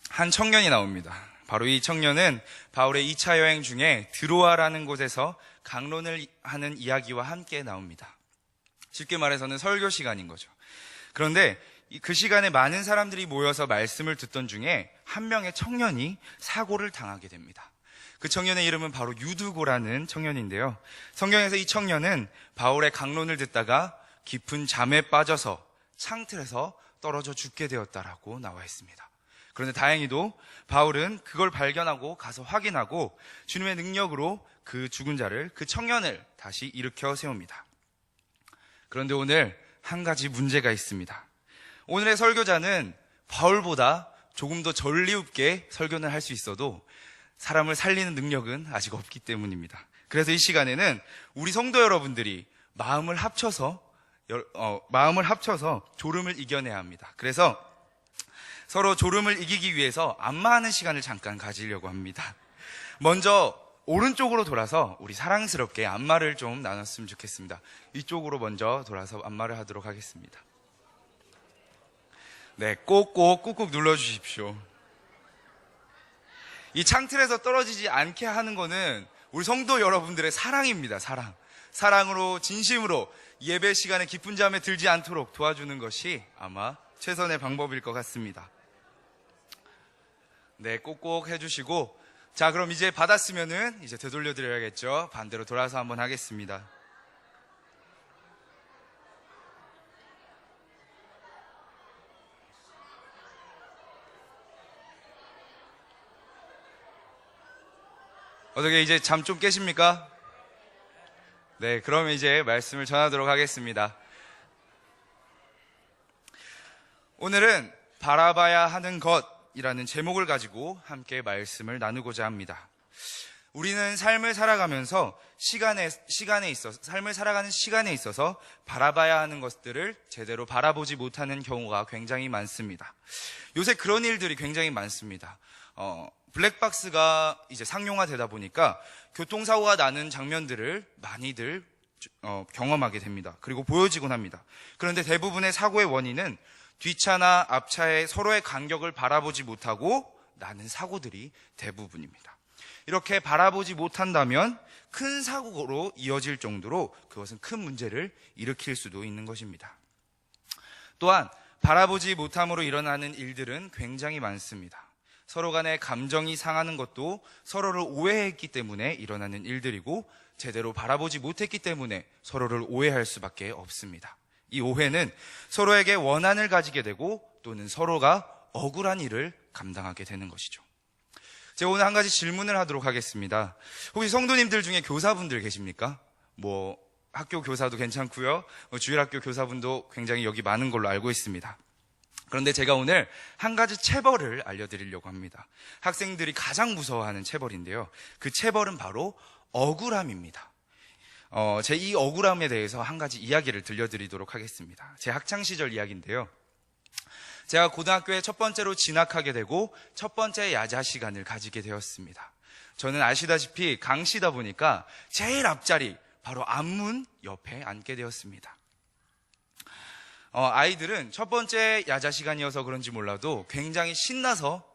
한 청년이 나옵니다. 바로 이 청년은 바울의 2차 여행 중에 드로아라는 곳에서 강론을 하는 이야기와 함께 나옵니다. 쉽게 말해서는 설교 시간인 거죠. 그런데 그 시간에 많은 사람들이 모여서 말씀을 듣던 중에 한 명의 청년이 사고를 당하게 됩니다. 그 청년의 이름은 바로 유두고라는 청년인데요. 성경에서 이 청년은 바울의 강론을 듣다가 깊은 잠에 빠져서 창틀에서 떨어져 죽게 되었다라고 나와 있습니다. 그런데 다행히도 바울은 그걸 발견하고 가서 확인하고 주님의 능력으로 그 죽은 자를, 그 청년을 다시 일으켜 세웁니다. 그런데 오늘 한 가지 문제가 있습니다. 오늘의 설교자는 바울보다 조금 더 전리up게 설교는 할 수 있어도 사람을 살리는 능력은 아직 없기 때문입니다. 그래서 이 시간에는 우리 성도 여러분들이 마음을 합쳐서 졸음을 이겨내야 합니다. 그래서 서로 졸음을 이기기 위해서 안마하는 시간을 잠깐 가지려고 합니다. 먼저 오른쪽으로 돌아서 우리 사랑스럽게 안마를 좀 나눴으면 좋겠습니다. 이쪽으로 먼저 돌아서 안마를 하도록 하겠습니다. 네, 꼭꼭 꾹꾹 눌러주십시오. 이 창틀에서 떨어지지 않게 하는 거는 우리 성도 여러분들의 사랑입니다. 사랑으로 진심으로 예배 시간에 깊은 잠에 들지 않도록 도와주는 것이 아마 최선의 방법일 것 같습니다. 네, 꼭꼭 해주시고, 자, 그럼 이제 받았으면은 이제 되돌려 드려야겠죠. 반대로 돌아서 한번 하겠습니다. 어떻게 이제 잠 좀 깨십니까? 네, 그러면 이제 말씀을 전하도록 하겠습니다. 오늘은 바라봐야 하는 것이라는 제목을 가지고 함께 말씀을 나누고자 합니다. 우리는 삶을 살아가면서 삶을 살아가는 시간에 있어서 바라봐야 하는 것들을 제대로 바라보지 못하는 경우가 굉장히 많습니다. 요새 그런 일들이 굉장히 많습니다. 블랙박스가 이제 상용화되다 보니까 교통사고가 나는 장면들을 많이들 경험하게 됩니다. 그리고 보여지곤 합니다. 그런데 대부분의 사고의 원인은 뒷차나 앞차의 서로의 간격을 바라보지 못하고 나는 사고들이 대부분입니다. 이렇게 바라보지 못한다면 큰 사고로 이어질 정도로 그것은 큰 문제를 일으킬 수도 있는 것입니다. 또한 바라보지 못함으로 일어나는 일들은 굉장히 많습니다. 서로 간에 감정이 상하는 것도 서로를 오해했기 때문에 일어나는 일들이고, 제대로 바라보지 못했기 때문에 서로를 오해할 수밖에 없습니다. 이 오해는 서로에게 원한을 가지게 되고 또는 서로가 억울한 일을 감당하게 되는 것이죠. 제가 오늘 한 가지 질문을 하도록 하겠습니다. 혹시 성도님들 중에 교사분들 계십니까? 학교 교사도 괜찮고요. 주일학교 교사분도 굉장히 여기 많은 걸로 알고 있습니다. 그런데 제가 오늘 한 가지 체벌을 알려드리려고 합니다. 학생들이 가장 무서워하는 체벌인데요. 그 체벌은 바로 억울함입니다. 제 이 억울함에 대해서 한 가지 이야기를 들려드리도록 하겠습니다. 제 학창시절 이야기인데요. 제가 고등학교에 첫 번째로 진학하게 되고 첫 번째 야자 시간을 가지게 되었습니다. 저는 아시다시피 강시다 보니까 제일 앞자리, 바로 앞문 옆에 앉게 되었습니다. 아이들은 첫 번째 야자 시간이어서 그런지 몰라도 굉장히 신나서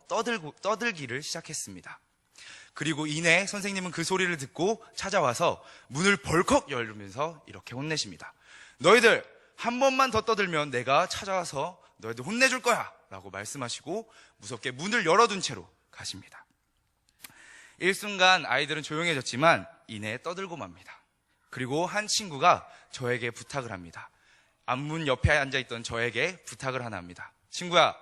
떠들기를 시작했습니다. 그리고 이내 선생님은 그 소리를 듣고 찾아와서 문을 벌컥 열면서 이렇게 혼내십니다. 너희들 한 번만 더 떠들면 내가 찾아와서 너희들 혼내줄 거야 라고 말씀하시고 무섭게 문을 열어둔 채로 가십니다. 일순간 아이들은 조용해졌지만 이내 떠들고 맙니다. 그리고 한 친구가 저에게 부탁을 합니다. 앞문 옆에 앉아있던 저에게 부탁을 하나 합니다. 친구야,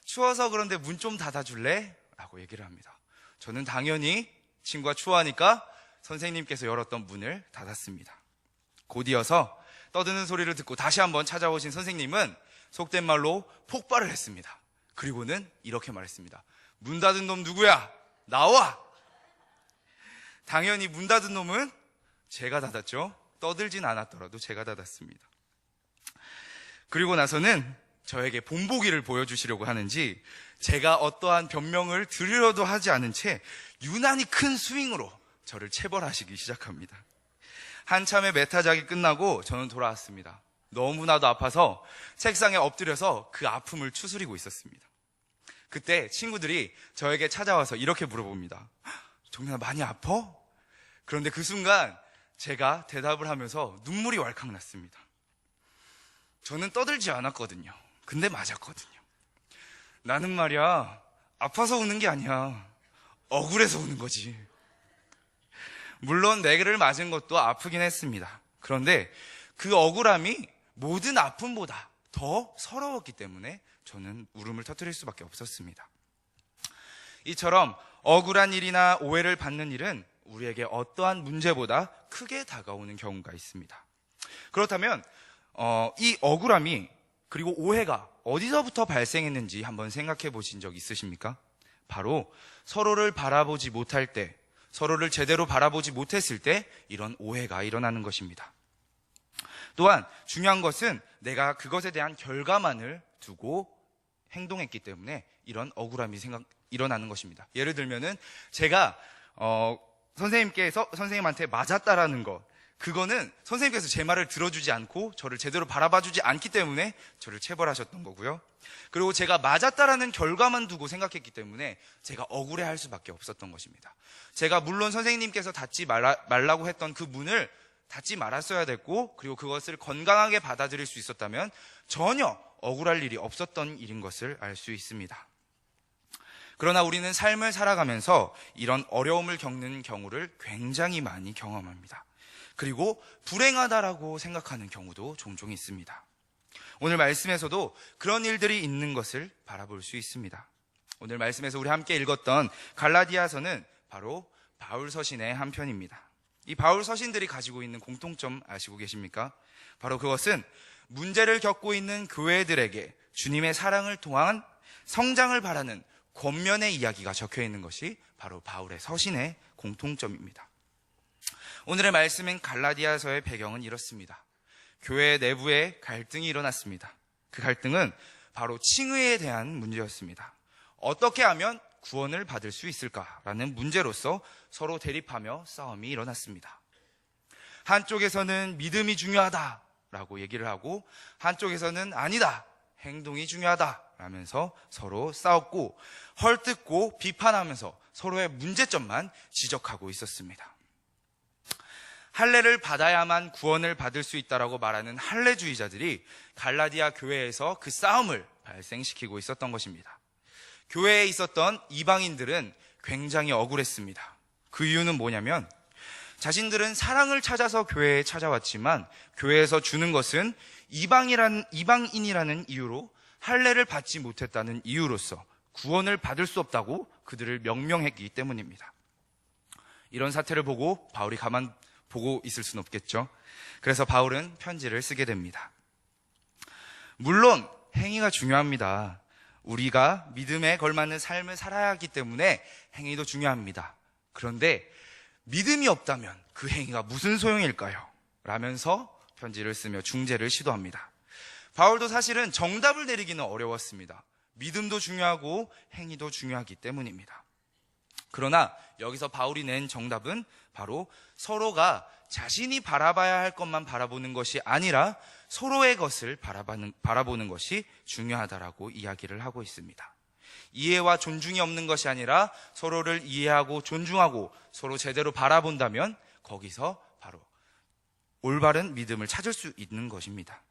추워서 그런데 문 좀 닫아줄래? 라고 얘기를 합니다. 저는 당연히 친구가 추워하니까 선생님께서 열었던 문을 닫았습니다. 곧 이어서 떠드는 소리를 듣고 다시 한번 찾아오신 선생님은 속된 말로 폭발을 했습니다. 그리고는 이렇게 말했습니다. 문 닫은 놈 누구야? 나와! 당연히 문 닫은 놈은 제가 닫았죠. 떠들진 않았더라도 제가 닫았습니다. 그리고 나서는 저에게 본보기를 보여주시려고 하는지 제가 어떠한 변명을 드리려도 하지 않은 채 유난히 큰 스윙으로 저를 체벌하시기 시작합니다. 한참의 메타작이 끝나고 저는 돌아왔습니다. 너무나도 아파서 책상에 엎드려서 그 아픔을 추스리고 있었습니다. 그때 친구들이 저에게 찾아와서 이렇게 물어봅니다. 정민아, 많이 아파? 그런데 그 순간 제가 대답을 하면서 눈물이 왈칵 났습니다. 저는 떠들지 않았거든요. 근데 맞았거든요. 나는 말이야, 아파서 우는 게 아니야. 억울해서 우는 거지. 물론 내게를 맞은 것도 아프긴 했습니다. 그런데 그 억울함이 모든 아픔보다 더 서러웠기 때문에 저는 울음을 터뜨릴 수밖에 없었습니다. 이처럼 억울한 일이나 오해를 받는 일은 우리에게 어떠한 문제보다 크게 다가오는 경우가 있습니다. 그렇다면 이 억울함이 그리고 오해가 어디서부터 발생했는지 한번 생각해 보신 적 있으십니까? 바로 서로를 바라보지 못할 때, 서로를 제대로 바라보지 못했을 때 이런 오해가 일어나는 것입니다. 또한 중요한 것은 내가 그것에 대한 결과만을 두고 행동했기 때문에 이런 억울함이 일어나는 것입니다. 예를 들면은 제가 선생님한테 맞았다라는 것, 그거는 선생님께서 제 말을 들어주지 않고 저를 제대로 바라봐주지 않기 때문에 저를 체벌하셨던 거고요. 그리고 제가 맞았다라는 결과만 두고 생각했기 때문에 제가 억울해할 수밖에 없었던 것입니다. 제가 물론 선생님께서 닫지 말라고 했던 그 문을 닫지 말았어야 됐고, 그리고 그것을 건강하게 받아들일 수 있었다면 전혀 억울할 일이 없었던 일인 것을 알 수 있습니다. 그러나 우리는 삶을 살아가면서 이런 어려움을 겪는 경우를 굉장히 많이 경험합니다. 그리고 불행하다라고 생각하는 경우도 종종 있습니다. 오늘 말씀에서도 그런 일들이 있는 것을 바라볼 수 있습니다. 오늘 말씀에서 우리 함께 읽었던 갈라디아서는 바로 바울 서신의 한 편입니다. 이 바울 서신들이 가지고 있는 공통점 아시고 계십니까? 바로 그것은 문제를 겪고 있는 교회들에게 주님의 사랑을 통한 성장을 바라는 권면의 이야기가 적혀 있는 것이 바로 바울의 서신의 공통점입니다. 오늘의 말씀인 갈라디아서의 배경은 이렇습니다. 교회 내부에 갈등이 일어났습니다. 그 갈등은 바로 칭의에 대한 문제였습니다. 어떻게 하면 구원을 받을 수 있을까라는 문제로서 서로 대립하며 싸움이 일어났습니다. 한쪽에서는 믿음이 중요하다라고 얘기를 하고, 한쪽에서는 아니다, 행동이 중요하다라면서 서로 싸웠고, 헐뜯고 비판하면서 서로의 문제점만 지적하고 있었습니다. 할례를 받아야만 구원을 받을 수 있다라고 말하는 할례주의자들이 갈라디아 교회에서 그 싸움을 발생시키고 있었던 것입니다. 교회에 있었던 이방인들은 굉장히 억울했습니다. 그 이유는 뭐냐면 자신들은 사랑을 찾아서 교회에 찾아왔지만 교회에서 주는 것은 이방인이라는 이유로 할례를 받지 못했다는 이유로서 구원을 받을 수 없다고 그들을 명명했기 때문입니다. 이런 사태를 보고 바울이 가만 보고 있을 수는 없겠죠. 그래서 바울은 편지를 쓰게 됩니다. 물론 행위가 중요합니다. 우리가 믿음에 걸맞는 삶을 살아야 하기 때문에 행위도 중요합니다. 그런데 믿음이 없다면 그 행위가 무슨 소용일까요? 라면서 편지를 쓰며 중재를 시도합니다. 바울도 사실은 정답을 내리기는 어려웠습니다. 믿음도 중요하고 행위도 중요하기 때문입니다. 그러나 여기서 바울이 낸 정답은 바로 서로가 자신이 바라봐야 할 것만 바라보는 것이 아니라 서로의 것을 바라보는 것이 중요하다라고 이야기를 하고 있습니다. 이해와 존중이 없는 것이 아니라 서로를 이해하고 존중하고 서로 제대로 바라본다면 거기서 바로 올바른 믿음을 찾을 수 있는 것입니다.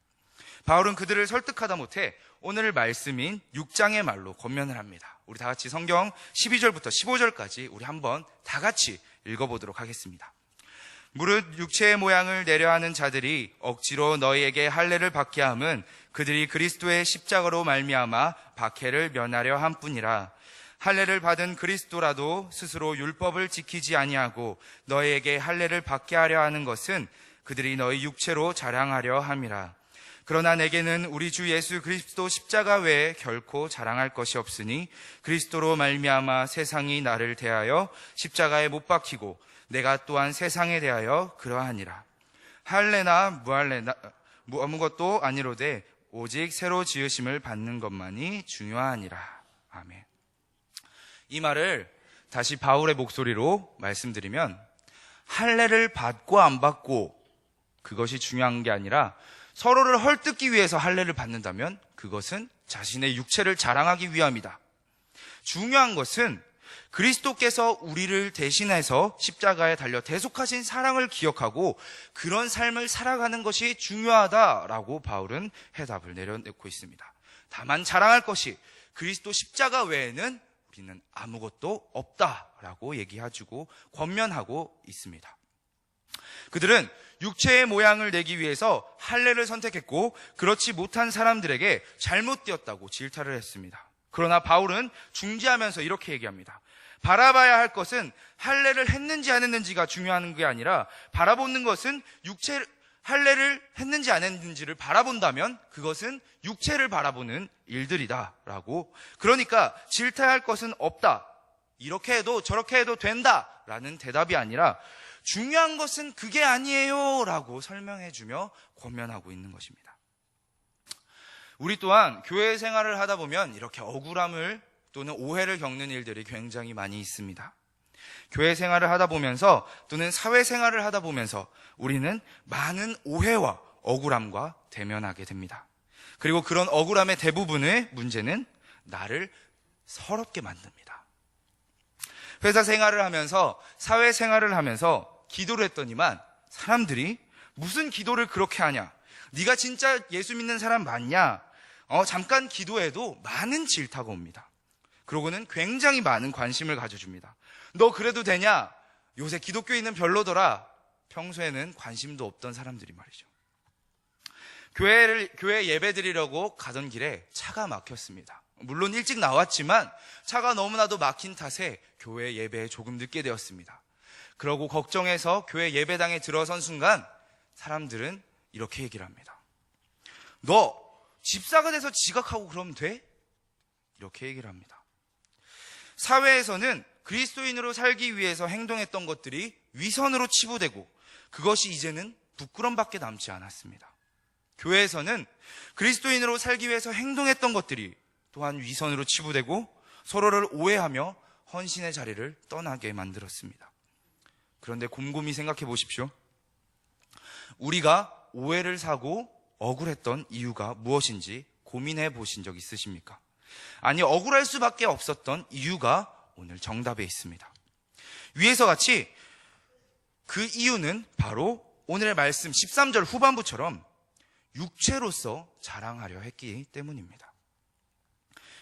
바울은 그들을 설득하다 못해 오늘 말씀인 6장의 말로 권면을 합니다. 우리 다 같이 성경 12절부터 15절까지 우리 한번 다 같이 읽어보도록 하겠습니다. 무릇 육체의 모양을 내려하는 자들이 억지로 너희에게 할례를 받게 함은 그들이 그리스도의 십자가로 말미암아 박해를 면하려 함뿐이라. 할례를 받은 그리스도라도 스스로 율법을 지키지 아니하고 너희에게 할례를 받게 하려 하는 것은 그들이 너희 육체로 자랑하려 함이라. 그러나 내게는 우리 주 예수 그리스도 십자가 외에 결코 자랑할 것이 없으니 그리스도로 말미암아 세상이 나를 대하여 십자가에 못 박히고 내가 또한 세상에 대하여 그러하니라. 할례나 무할례나 아무것도 아니로되 오직 새로 지으심을 받는 것만이 중요하니라. 아멘. 이 말을 다시 바울의 목소리로 말씀드리면, 할례를 받고 안 받고 그것이 중요한 게 아니라 서로를 헐뜯기 위해서 할례를 받는다면 그것은 자신의 육체를 자랑하기 위함이다. 중요한 것은 그리스도께서 우리를 대신해서 십자가에 달려 대속하신 사랑을 기억하고 그런 삶을 살아가는 것이 중요하다라고 바울은 해답을 내려놓고 있습니다. 다만 자랑할 것이 그리스도 십자가 외에는 우리는 아무것도 없다라고 얘기해주고 권면하고 있습니다. 그들은 육체의 모양을 내기 위해서 할례를 선택했고 그렇지 못한 사람들에게 잘못되었다고 질타를 했습니다. 그러나 바울은 중지하면서 이렇게 얘기합니다. 바라봐야 할 것은 할례를 했는지 안 했는지가 중요한 게 아니라 바라보는 것은 할례를 했는지 안 했는지를 바라본다면 그것은 육체를 바라보는 일들이다라고. 그러니까 질타할 것은 없다. 이렇게 해도 저렇게 해도 된다라는 대답이 아니라 중요한 것은 그게 아니에요라고 설명해주며 권면하고 있는 것입니다. 우리 또한 교회 생활을 하다 보면 이렇게 억울함을 또는 오해를 겪는 일들이 굉장히 많이 있습니다. 교회 생활을 하다 보면서 또는 사회 생활을 하다 보면서 우리는 많은 오해와 억울함과 대면하게 됩니다. 그리고 그런 억울함의 대부분의 문제는 나를 서럽게 만듭니다. 회사 생활을 하면서 사회 생활을 하면서 기도를 했더니만 사람들이 무슨 기도를 그렇게 하냐? 네가 진짜 예수 믿는 사람 맞냐? 잠깐 기도해도 많은 질타가 옵니다. 그러고는 굉장히 많은 관심을 가져줍니다. 너 그래도 되냐? 요새 기독교인은 별로더라. 평소에는 관심도 없던 사람들이 말이죠. 교회 예배 드리려고 가던 길에 차가 막혔습니다. 물론 일찍 나왔지만 차가 너무나도 막힌 탓에 교회 예배에 조금 늦게 되었습니다. 그러고 걱정해서 교회 예배당에 들어선 순간 사람들은 이렇게 얘기를 합니다. 너 집사가 돼서 지각하고 그러면 돼? 이렇게 얘기를 합니다. 사회에서는 그리스도인으로 살기 위해서 행동했던 것들이 위선으로 치부되고 그것이 이제는 부끄럼밖에 남지 않았습니다. 교회에서는 그리스도인으로 살기 위해서 행동했던 것들이 또한 위선으로 치부되고 서로를 오해하며 헌신의 자리를 떠나게 만들었습니다. 그런데 곰곰이 생각해 보십시오. 우리가 오해를 사고 억울했던 이유가 무엇인지 고민해 보신 적 있으십니까? 아니, 억울할 수밖에 없었던 이유가 오늘 정답에 있습니다. 위에서 같이 그 이유는 바로 오늘의 말씀 13절 후반부처럼 육체로서 자랑하려 했기 때문입니다.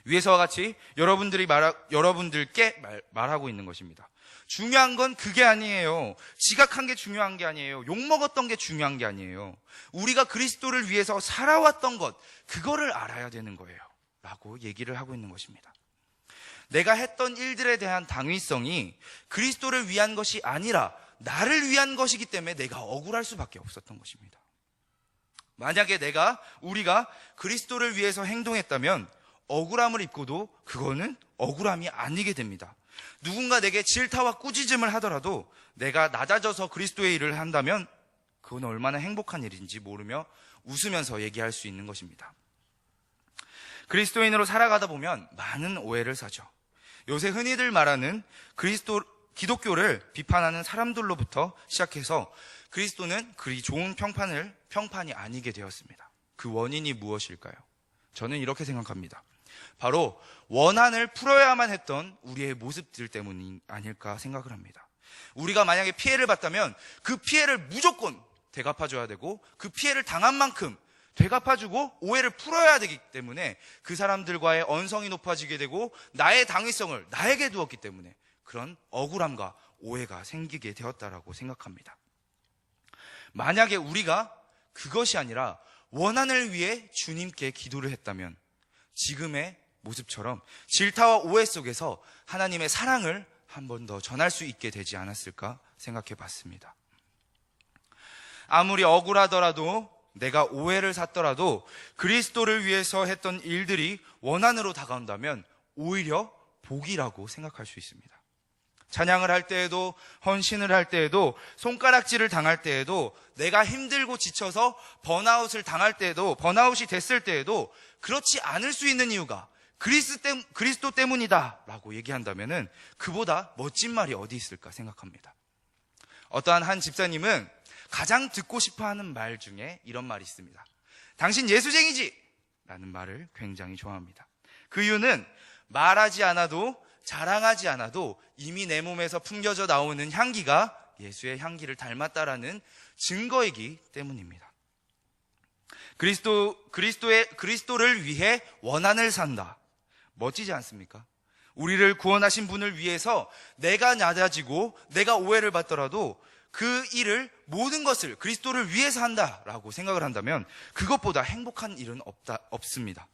위에서와 같이 여러분들께 말하고 있는 것입니다. 중요한 건 그게 아니에요. 지각한 게 중요한 게 아니에요. 욕먹었던 게 중요한 게 아니에요. 우리가 그리스도를 위해서 살아왔던 것, 그거를 알아야 되는 거예요. 라고 얘기를 하고 있는 것입니다. 내가 했던 일들에 대한 당위성이 그리스도를 위한 것이 아니라 나를 위한 것이기 때문에 내가 억울할 수밖에 없었던 것입니다. 만약에 우리가 그리스도를 위해서 행동했다면 억울함을 입고도 그거는 억울함이 아니게 됩니다. 누군가 내게 질타와 꾸짖음을 하더라도 내가 낮아져서 그리스도의 일을 한다면 그건 얼마나 행복한 일인지 모르며 웃으면서 얘기할 수 있는 것입니다. 그리스도인으로 살아가다 보면 많은 오해를 사죠. 요새 흔히들 말하는 기독교를 비판하는 사람들로부터 시작해서 그리스도는 그리 좋은 평판이 아니게 되었습니다. 그 원인이 무엇일까요? 저는 이렇게 생각합니다. 바로 원한을 풀어야만 했던 우리의 모습들 때문이 아닐까 생각을 합니다. 우리가 만약에 피해를 봤다면 그 피해를 무조건 되갚아줘야 되고 그 피해를 당한 만큼 되갚아주고 오해를 풀어야 되기 때문에 그 사람들과의 언성이 높아지게 되고 나의 당위성을 나에게 두었기 때문에 그런 억울함과 오해가 생기게 되었다라고 생각합니다. 만약에 우리가 그것이 아니라 원한을 위해 주님께 기도를 했다면 지금의 모습처럼 질타와 오해 속에서 하나님의 사랑을 한 번 더 전할 수 있게 되지 않았을까 생각해 봤습니다. 아무리 억울하더라도 내가 오해를 샀더라도 그리스도를 위해서 했던 일들이 원한으로 다가온다면 오히려 복이라고 생각할 수 있습니다. 찬양을 할 때에도 헌신을 할 때에도 손가락질을 당할 때에도 내가 힘들고 지쳐서 번아웃이 됐을 때에도 그렇지 않을 수 있는 이유가 그리스도 때문이다 라고 얘기한다면은 그보다 멋진 말이 어디 있을까 생각합니다. 어떠한 한 집사님은 가장 듣고 싶어하는 말 중에 이런 말이 있습니다. 당신 예수쟁이지? 라는 말을 굉장히 좋아합니다. 그 이유는 말하지 않아도, 자랑하지 않아도 이미 내 몸에서 풍겨져 나오는 향기가 예수의 향기를 닮았다라는 증거이기 때문입니다. 그리스도를 위해 원한을 산다. 멋지지 않습니까? 우리를 구원하신 분을 위해서 내가 낮아지고 내가 오해를 받더라도 그 일을, 모든 것을 그리스도를 위해서 한다라고 생각을 한다면 그것보다 행복한 일은 없습니다.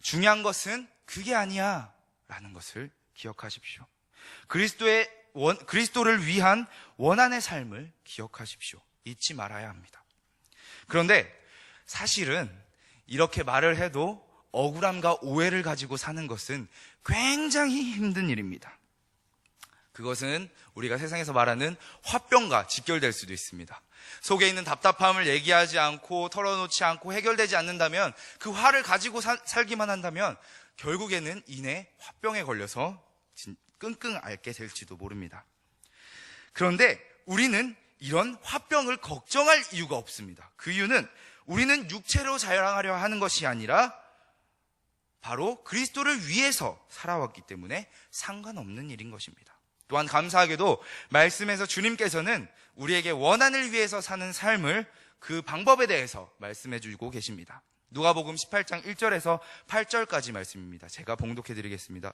중요한 것은 그게 아니야 라는 것을 기억하십시오. 그리스도를 위한 원한의 삶을 기억하십시오. 잊지 말아야 합니다. 그런데 사실은 이렇게 말을 해도 억울함과 오해를 가지고 사는 것은 굉장히 힘든 일입니다. 그것은 우리가 세상에서 말하는 화병과 직결될 수도 있습니다. 속에 있는 답답함을 얘기하지 않고 털어놓지 않고 해결되지 않는다면, 그 화를 가지고 살기만 한다면 결국에는 이내 화병에 걸려서 끙끙 앓게 될지도 모릅니다. 그런데 우리는 이런 화병을 걱정할 이유가 없습니다. 그 이유는 우리는 육체로 자랑하려 하는 것이 아니라 바로 그리스도를 위해서 살아왔기 때문에 상관없는 일인 것입니다. 또한 감사하게도 말씀에서 주님께서는 우리에게 원한을 위해서 사는 삶을, 그 방법에 대해서 말씀해 주고 계십니다. 누가복음 18장 1절에서 8절까지 말씀입니다. 제가 봉독해 드리겠습니다.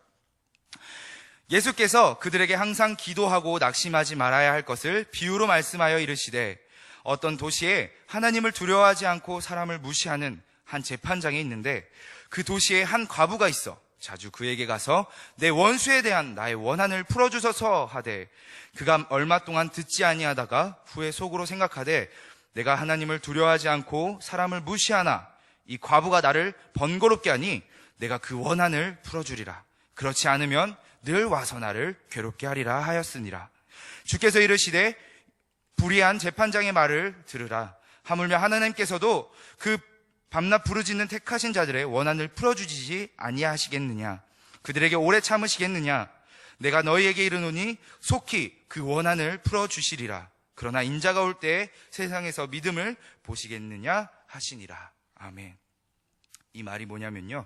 예수께서 그들에게 항상 기도하고 낙심하지 말아야 할 것을 비유로 말씀하여 이르시되, 어떤 도시에 하나님을 두려워하지 않고 사람을 무시하는 한 재판장이 있는데, 그 도시에 한 과부가 있어 자주 그에게 가서 내 원수에 대한 나의 원한을 풀어주소서 하되, 그가 얼마 동안 듣지 아니하다가 후에 속으로 생각하되, 내가 하나님을 두려워하지 않고 사람을 무시하나 이 과부가 나를 번거롭게 하니 내가 그 원한을 풀어주리라. 그렇지 않으면 늘 와서 나를 괴롭게 하리라 하였으니라. 주께서 이르시되, 불의한 재판장의 말을 들으라. 하물며 하나님께서도 그 밤낮 부르짖는 택하신 자들의 원한을 풀어주시지 아니하시겠느냐? 그들에게 오래 참으시겠느냐? 내가 너희에게 이르노니 속히 그 원한을 풀어주시리라. 그러나 인자가 올 때에 세상에서 믿음을 보시겠느냐 하시니라. 아멘. 이 말이 뭐냐면요,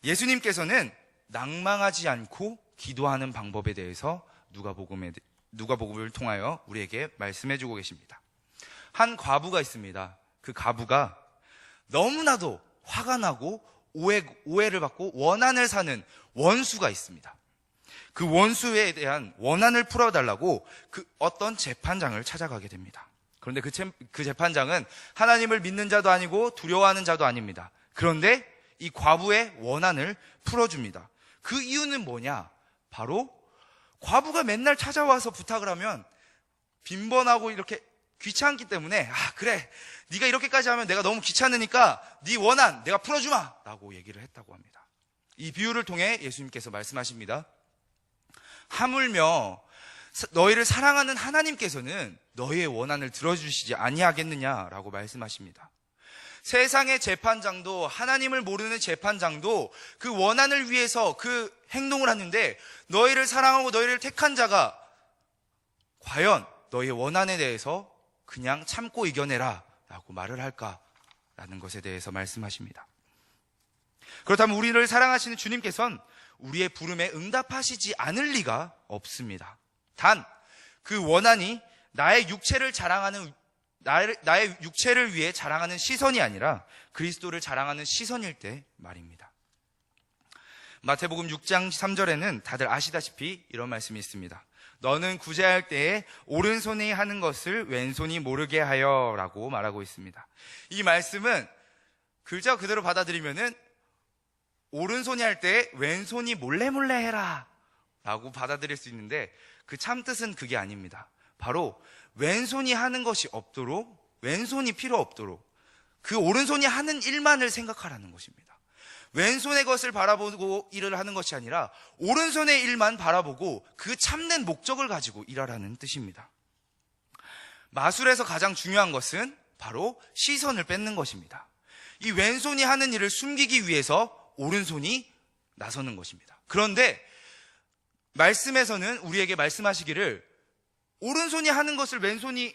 예수님께서는 낭망하지 않고 기도하는 방법에 대해서 누가복음을 통하여 우리에게 말씀해주고 계십니다. 한 과부가 있습니다. 그 과부가 너무나도 화가 나고 오해를 받고 원한을 사는 원수가 있습니다. 그 원수에 대한 원한을 풀어달라고 그 어떤 재판장을 찾아가게 됩니다. 그런데 그 재판장은 하나님을 믿는 자도 아니고 두려워하는 자도 아닙니다. 그런데 이 과부의 원한을 풀어줍니다. 그 이유는 뭐냐? 바로 과부가 맨날 찾아와서 부탁을 하면 빈번하고 이렇게 귀찮기 때문에, 그래, 네가 이렇게까지 하면 내가 너무 귀찮으니까 네 원한 내가 풀어주마 라고 얘기를 했다고 합니다. 이 비유를 통해 예수님께서 말씀하십니다. 하물며 너희를 사랑하는 하나님께서는 너희의 원한을 들어주시지 아니하겠느냐라고 말씀하십니다. 세상의 재판장도, 하나님을 모르는 재판장도 그 원한을 위해서 그 행동을 하는데, 너희를 사랑하고 너희를 택한 자가 과연 너희의 원한에 대해서 그냥 참고 이겨내라 라고 말을 할까라는 것에 대해서 말씀하십니다. 그렇다면 우리를 사랑하시는 주님께서는 우리의 부름에 응답하시지 않을 리가 없습니다. 단 그 원한이 나의 육체를 위해 자랑하는 시선이 아니라 그리스도를 자랑하는 시선일 때 말입니다. 마태복음 6장 3절에는 다들 아시다시피 이런 말씀이 있습니다. 너는 구제할 때에 오른손이 하는 것을 왼손이 모르게 하여 라고 말하고 있습니다. 이 말씀은 글자 그대로 받아들이면은 오른손이 할 때 왼손이 몰래 해라 라고 받아들일 수 있는데, 그 참뜻은 그게 아닙니다. 바로 왼손이 하는 것이 없도록, 왼손이 필요 없도록 그 오른손이 하는 일만을 생각하라는 것입니다. 왼손의 것을 바라보고 일을 하는 것이 아니라 오른손의 일만 바라보고 그 참된 목적을 가지고 일하라는 뜻입니다. 마술에서 가장 중요한 것은 바로 시선을 뺏는 것입니다. 이 왼손이 하는 일을 숨기기 위해서 오른손이 나서는 것입니다. 그런데 말씀에서는 우리에게 말씀하시기를, 오른손이 하는 것을 왼손이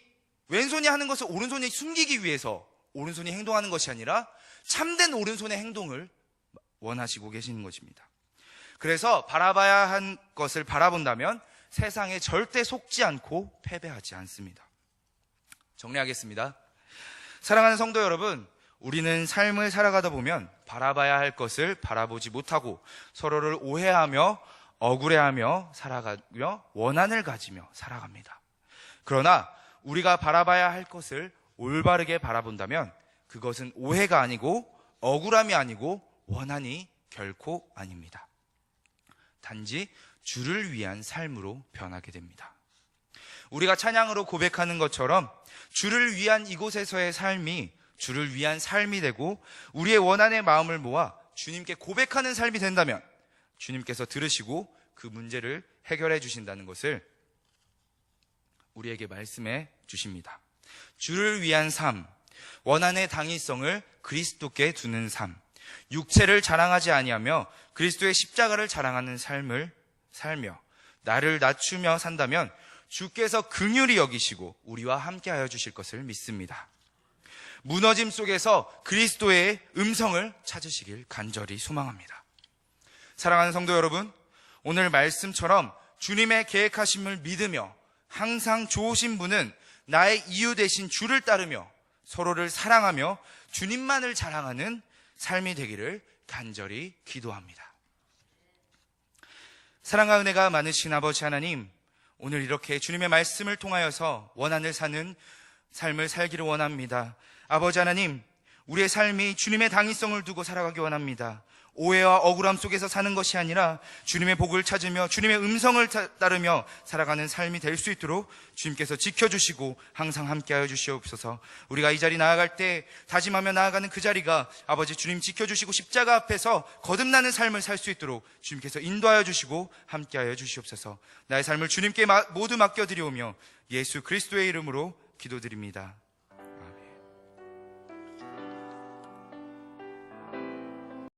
하는 것을 오른손이 숨기기 위해서 오른손이 행동하는 것이 아니라 참된 오른손의 행동을 원하시고 계시는 것입니다. 그래서 바라봐야 한 것을 바라본다면 세상에 절대 속지 않고 패배하지 않습니다. 정리하겠습니다. 사랑하는 성도 여러분, 우리는 삶을 살아가다 보면 바라봐야 할 것을 바라보지 못하고 서로를 오해하며 억울해하며 살아가며 원한을 가지며 살아갑니다. 그러나 우리가 바라봐야 할 것을 올바르게 바라본다면 그것은 오해가 아니고 억울함이 아니고 원한이 결코 아닙니다. 단지 주를 위한 삶으로 변하게 됩니다. 우리가 찬양으로 고백하는 것처럼 주를 위한 이곳에서의 삶이 주를 위한 삶이 되고 우리의 원한의 마음을 모아 주님께 고백하는 삶이 된다면 주님께서 들으시고 그 문제를 해결해 주신다는 것을 우리에게 말씀해 주십니다. 주를 위한 삶, 원한의 당위성을 그리스도께 두는 삶, 육체를 자랑하지 아니하며 그리스도의 십자가를 자랑하는 삶을 살며 나를 낮추며 산다면 주께서 긍휼히 여기시고 우리와 함께하여 주실 것을 믿습니다. 무너짐 속에서 그리스도의 음성을 찾으시길 간절히 소망합니다. 사랑하는 성도 여러분, 오늘 말씀처럼 주님의 계획하심을 믿으며 항상 좋으신 분은 나의 이유 되신 주를 따르며 서로를 사랑하며 주님만을 자랑하는 삶이 되기를 간절히 기도합니다. 사랑과 은혜가 많으신 아버지 하나님, 오늘 이렇게 주님의 말씀을 통하여서 원한을 사는 삶을 살기를 원합니다. 아버지 하나님, 우리의 삶이 주님의 당위성을 두고 살아가기 원합니다. 오해와 억울함 속에서 사는 것이 아니라 주님의 복을 찾으며 주님의 음성을 따르며 살아가는 삶이 될 수 있도록 주님께서 지켜주시고 항상 함께하여 주시옵소서. 우리가 이 자리 나아갈 때 다짐하며 나아가는 그 자리가 아버지 주님 지켜주시고 십자가 앞에서 거듭나는 삶을 살 수 있도록 주님께서 인도하여 주시고 함께하여 주시옵소서. 나의 삶을 주님께 모두 맡겨드리오며 예수 그리스도의 이름으로 기도드립니다.